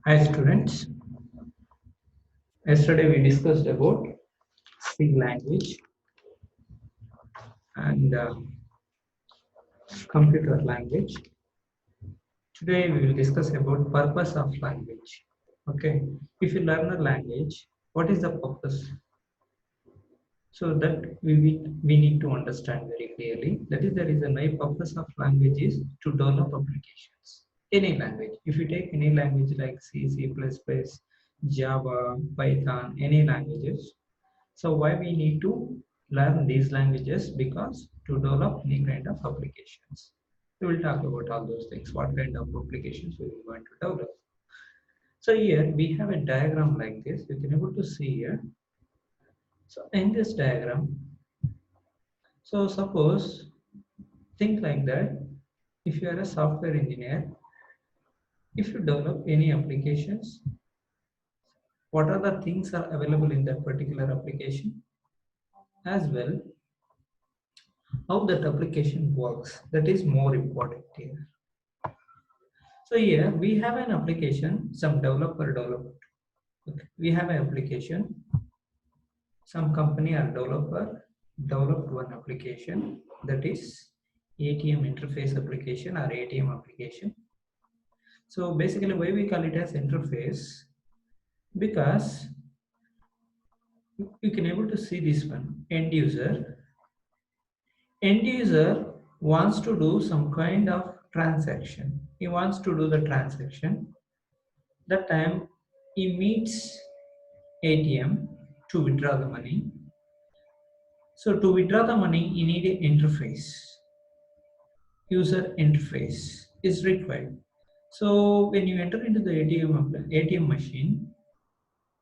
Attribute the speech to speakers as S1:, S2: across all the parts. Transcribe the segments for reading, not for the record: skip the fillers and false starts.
S1: Hi students, yesterday we discussed about C language and computer language. Today we will discuss about purpose of language. Okay, if you learn a language, what is the purpose? So that we need to understand very clearly. That is the reason why purpose of language is to develop applications. Any language. If you take any language like C, C++, Java, Python, any languages. So why we need to learn these languages? Because to develop any kind of applications. We will talk about all those things. What kind of applications we will going to develop. So here we have a diagram like this. You can able to see here. So in this diagram, so suppose think like that. If you are a software engineer, if you develop any applications, what are the things are available in that particular application? As well, how that application works. That is more important here. So here we have an application, some developer developed. Okay. We have an application, some company or developer developed one application, that is ATM interface application or ATM application. So basically why we call it as interface? Because you can able to see this one, end user. End user wants to do some kind of transaction. He wants to do the transaction. That time he meets ATM to withdraw the money. So to withdraw the money, you need an interface. User interface is required. So when you enter into the ATM machine,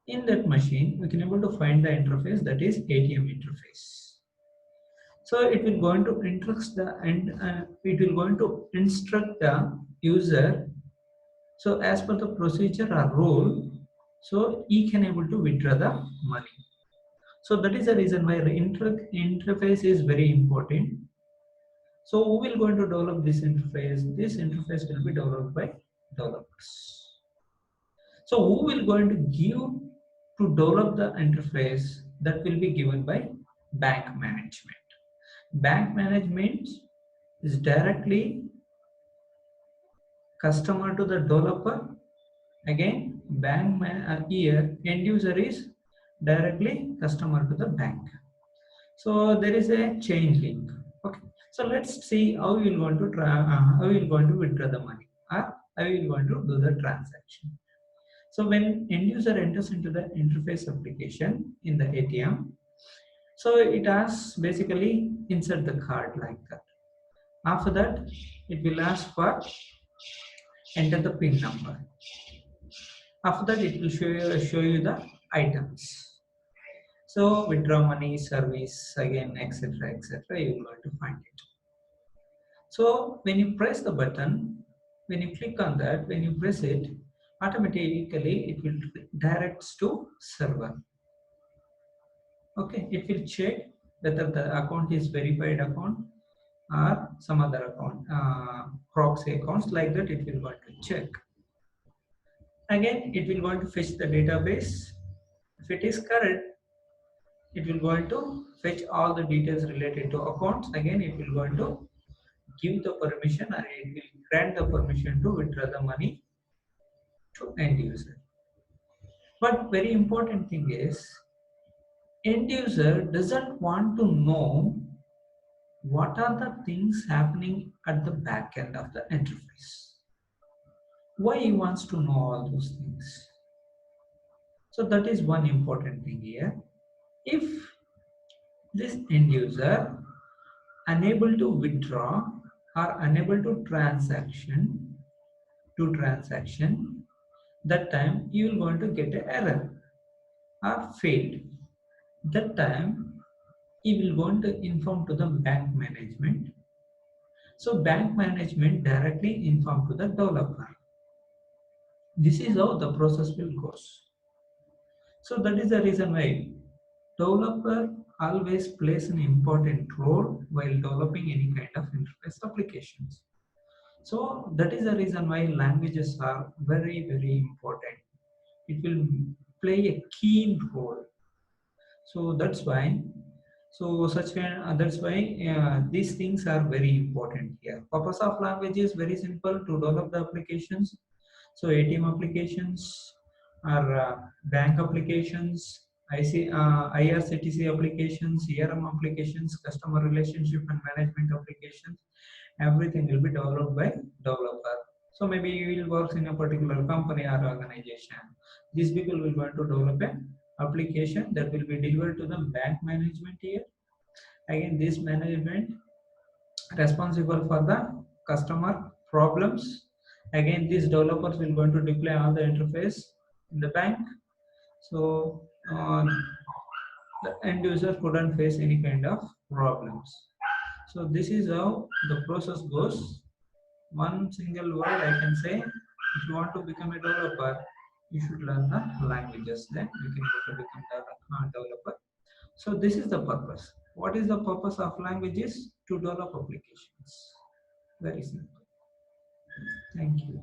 S1: in that machine, we can able to find the interface, that is ATM interface. So it will going to instruct the user. So as per the procedure or rule, so he can able to withdraw the money. So that is the reason why the interface is very important. So who will going to develop this interface? This interface will be developed by developers. So who will going to give to develop the interface? That will be given by bank management. Bank management is directly customer to the developer. Again, here end user is directly customer to the bank. So there is a chain link. Okay. So let's see how you will want to how you will going to withdraw the money or how you will going to do the transaction. So when end user enters into the interface application in the ATM, so it asks basically insert the card like that. After that, it will ask for enter the PIN number. After that, it will show you the items. So withdraw money, service, again, etc., etc. You will going to find it. So when you press the button, when you click on that, when you press it, automatically it will directs to server. Okay, it will check whether the account is verified account or some other account, proxy accounts like that. It will going to check. Again, it will going to fetch the database. If it is correct, it will going to fetch all the details related to accounts. Again, it will going to give the permission or it will grant the permission to withdraw the money to end user. But very important thing is, end user doesn't want to know what are the things happening at the back end of the interface. Why he wants to know all those things? So that is one important thing here. If this end user unable to withdraw or unable to transaction, that time you will going to get an error or failed. That time he will going to inform to the bank management. So bank management directly inform to the developer. This is how the process will goes. So that is the reason why developer always plays an important role while developing any kind of interface applications. So that is the reason why languages are very very important. It will play a keen role. So that's why these things are very important here. Purpose of language is very simple: to develop the applications. So ATM applications or bank applications, IRCTC applications, CRM applications, customer relationship and management applications, everything will be developed by developer. So maybe you will work in a particular company or organization. These people will want to develop an application that will be delivered to the bank management here. Again, this management responsible for the customer problems. Again, these developers will going to deploy all the interface in the bank. So the end user couldn't face any kind of problems. So this is how the process goes. One single word I can say: if you want to become a developer, you should learn the languages. Then you can go to become a developer. So this is the purpose. What is the purpose of languages? To develop applications. Very simple. Thank you.